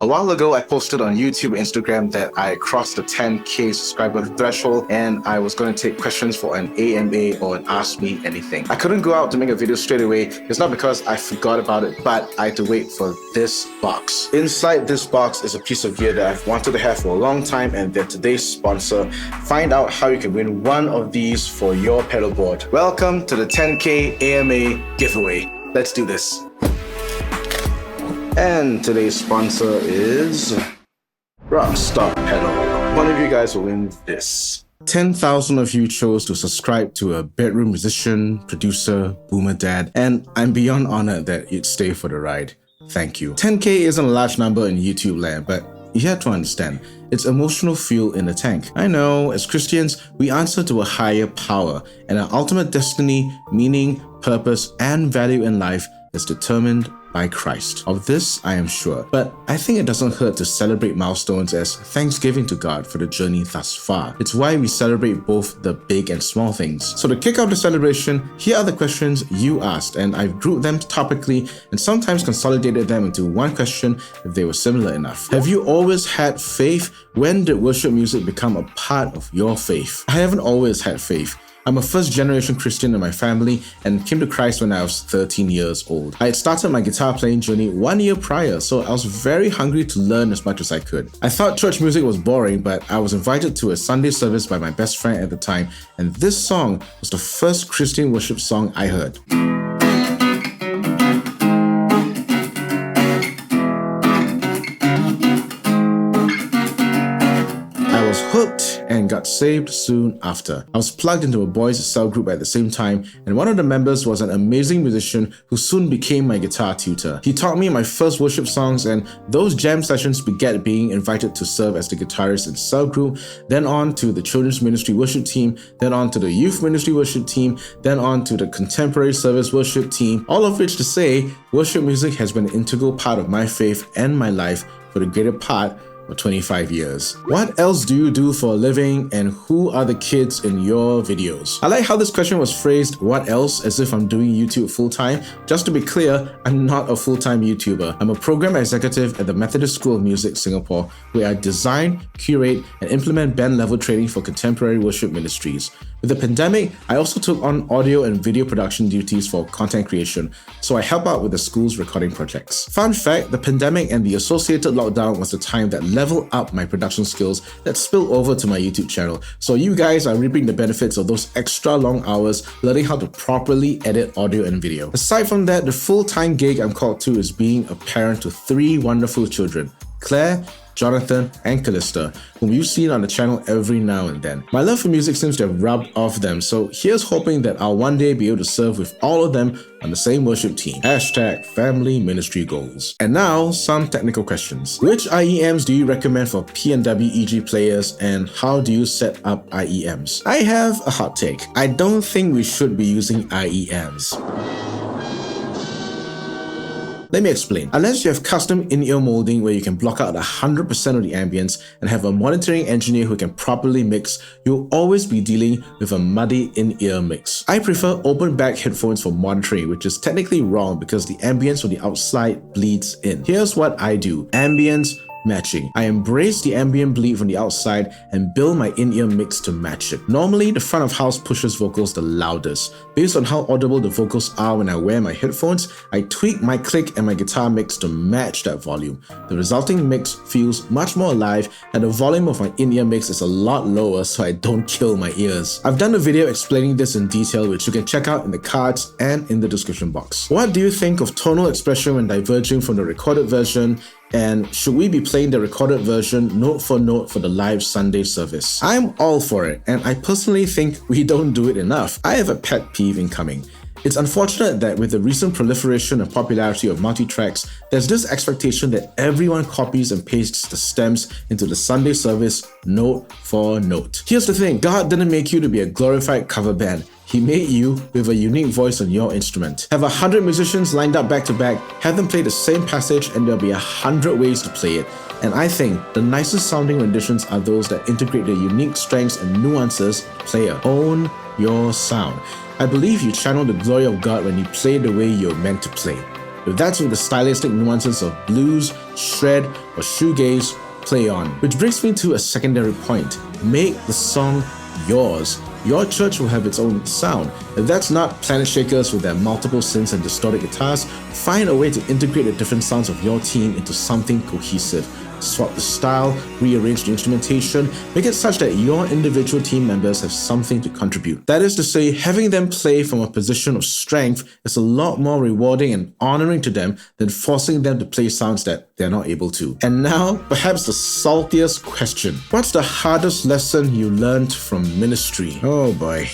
A while ago, I posted on YouTube and Instagram that I crossed the 10K subscriber threshold and I was going to take questions for an AMA or an Ask Me Anything. I couldn't go out to make a video straight away. It's not because I forgot about it, but I had to wait for this box. Inside this box is a piece of gear that I've wanted to have for a long time, and they're today's sponsor. Find out how you can win one of these for your pedalboard. Welcome to the 10K AMA giveaway. Let's do this. And today's sponsor is Rockstar Pedal. One of you guys will win this. 10,000 of you chose to subscribe to a bedroom musician, producer, boomer dad, and I'm beyond honored that you'd stay for the ride. Thank you. 10K isn't a large number in YouTube land, but you have to understand, it's emotional fuel in the tank. I know, as Christians, we answer to a higher power, and our ultimate destiny, meaning, purpose, and value in life is determined by Christ. Of this, I am sure. But I think it doesn't hurt to celebrate milestones as thanksgiving to God for the journey thus far. It's why we celebrate both the big and small things. So to kick off the celebration, here are the questions you asked, and I've grouped them topically and sometimes consolidated them into one question if they were similar enough. Have you always had faith? When did worship music become a part of your faith? I haven't always had faith. I'm a first-generation Christian in my family and came to Christ when I was 13 years old. I had started my guitar playing journey 1 year prior, so I was very hungry to learn as much as I could. I thought church music was boring, but I was invited to a Sunday service by my best friend at the time, and this song was the first Christian worship song I heard. I was hooked and got saved soon after. I was plugged into a boys' cell group at the same time, and one of the members was an amazing musician who soon became my guitar tutor. He taught me my first worship songs, and those jam sessions began being invited to serve as the guitarist in cell group, then on to the children's ministry worship team, then on to the youth ministry worship team, then on to the contemporary service worship team, all of which to say, worship music has been an integral part of my faith and my life for the greater part for 25 years. What else do you do for a living, and who are the kids in your videos? I like how this question was phrased, what else, as if I'm doing YouTube full-time. Just to be clear, I'm not a full-time YouTuber. I'm a program executive at the Methodist School of Music, Singapore, where I design, curate, and implement band-level training for contemporary worship ministries. With the pandemic, I also took on audio and video production duties for content creation, so I help out with the school's recording projects. Fun fact, the pandemic and the associated lockdown was the time that leveled up my production skills that spilled over to my YouTube channel, so you guys are reaping the benefits of those extra long hours learning how to properly edit audio and video. Aside from that, the full-time gig I'm called to is being a parent to 3 wonderful children, Claire, Jonathan, and Callista, whom you've seen on the channel every now and then. My love for music seems to have rubbed off them, so here's hoping that I'll one day be able to serve with all of them on the same worship team. # family ministry goals. And now, some technical questions. Which IEMs do you recommend for P&W EG players, and how do you set up IEMs? I have a hot take. I don't think we should be using IEMs. Let me explain. Unless you have custom in-ear molding where you can block out 100% of the ambience and have a monitoring engineer who can properly mix, you'll always be dealing with a muddy in-ear mix. I prefer open back headphones for monitoring, which is technically wrong because the ambience from the outside bleeds in. Here's what I do. Ambience matching. I embrace the ambient bleed from the outside and build my in-ear mix to match it. Normally, the front of house pushes vocals the loudest. Based on how audible the vocals are when I wear my headphones, I tweak my click and my guitar mix to match that volume. The resulting mix feels much more alive, and the volume of my in-ear mix is a lot lower so I don't kill my ears. I've done a video explaining this in detail, which you can check out in the cards and in the description box. What do you think of tonal expression when diverging from the recorded version? And should we be playing the recorded version note for note for the live Sunday service? I'm all for it, and I personally think we don't do it enough. I have a pet peeve incoming. It's unfortunate that with the recent proliferation and popularity of multi-tracks, there's this expectation that everyone copies and pastes the stems into the Sunday service note for note. Here's the thing, God didn't make you to be a glorified cover band. He made you with a unique voice on your instrument. Have 100 musicians lined up back to back, have them play the same passage, and there'll be 100 ways to play it. And I think the nicest sounding renditions are those that integrate the unique strengths and nuances of the player. Own your sound. I believe you channel the glory of God when you play the way you're meant to play. If that's with the stylistic nuances of blues, shred, or shoegaze, play on. Which brings me to a secondary point. Make the song yours. Your church will have its own sound. If that's not Planet Shakers with their multiple synths and distorted guitars, find a way to integrate the different sounds of your team into something cohesive. Swap the style, rearrange the instrumentation, make it such that your individual team members have something to contribute. That is to say, having them play from a position of strength is a lot more rewarding and honoring to them than forcing them to play sounds that they're not able to. And now, perhaps the saltiest question. What's the hardest lesson you learned from ministry? Oh boy.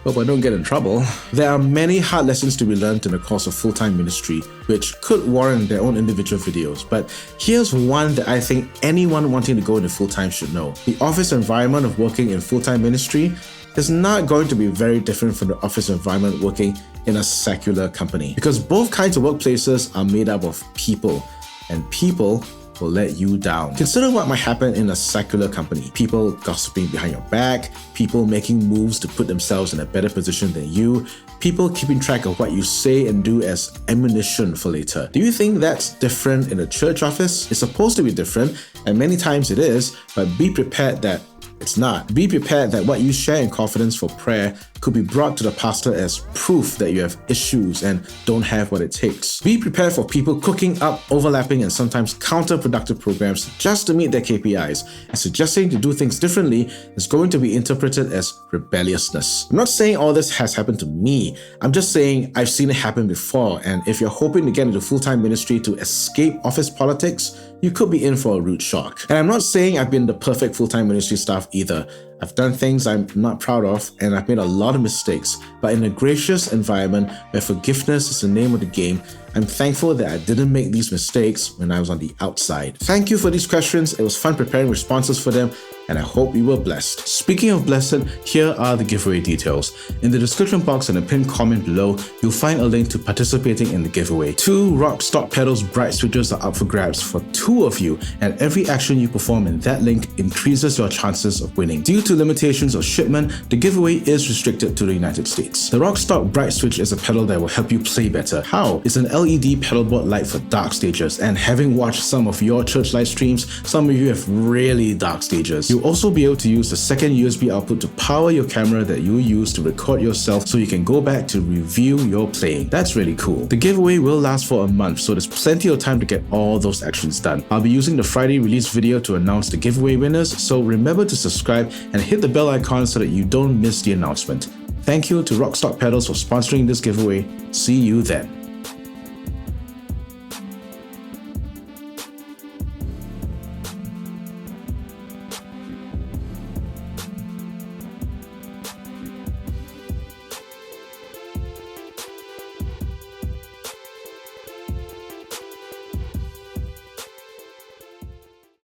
Hope I don't get in trouble. There are many hard lessons to be learned in the course of full-time ministry, which could warrant their own individual videos, but here's one that I think anyone wanting to go into full-time should know. The office environment of working in full-time ministry is not going to be very different from the office environment working in a secular company, because both kinds of workplaces are made up of people, and people will let you down. Consider what might happen in a secular company. People gossiping behind your back, people making moves to put themselves in a better position than you, people keeping track of what you say and do as ammunition for later. Do you think that's different in a church office? It's supposed to be different, and many times it is, but be prepared that it's not. Be prepared that what you share in confidence for prayer could be brought to the pastor as proof that you have issues and don't have what it takes. Be prepared for people cooking up overlapping and sometimes counterproductive programs just to meet their KPIs, and suggesting to do things differently is going to be interpreted as rebelliousness. I'm not saying all this has happened to me. I'm just saying I've seen it happen before, and if you're hoping to get into full-time ministry to escape office politics, you could be in for a rude shock. And I'm not saying I've been the perfect full-time ministry staff either. I've done things I'm not proud of, and I've made a lot of mistakes, but in a gracious environment where forgiveness is the name of the game, I'm thankful that I didn't make these mistakes when I was on the outside. Thank you for these questions. It was fun preparing responses for them, and I hope you were blessed. Speaking of blessed, here are the giveaway details. In the description box and the pinned comment below, you'll find a link to participating in the giveaway. 2 Rock Stock Pedals bright switches are up for grabs for 2 of you, and every action you perform in that link increases your chances of winning. Due to limitations of shipment, the giveaway is restricted to the United States. The Rock Stock Bright Switch is a pedal that will help you play better. How? It's an LED pedalboard light for dark stages, and having watched some of your church live streams, some of you have really dark stages. You'll also be able to use the second USB output to power your camera that you use to record yourself so you can go back to review your playing. That's really cool. The giveaway will last for a month, so there's plenty of time to get all those actions done. I'll be using the Friday release video to announce the giveaway winners, so remember to subscribe and hit the bell icon so that you don't miss the announcement. Thank you to Rock Stock Pedals for sponsoring this giveaway. See you then.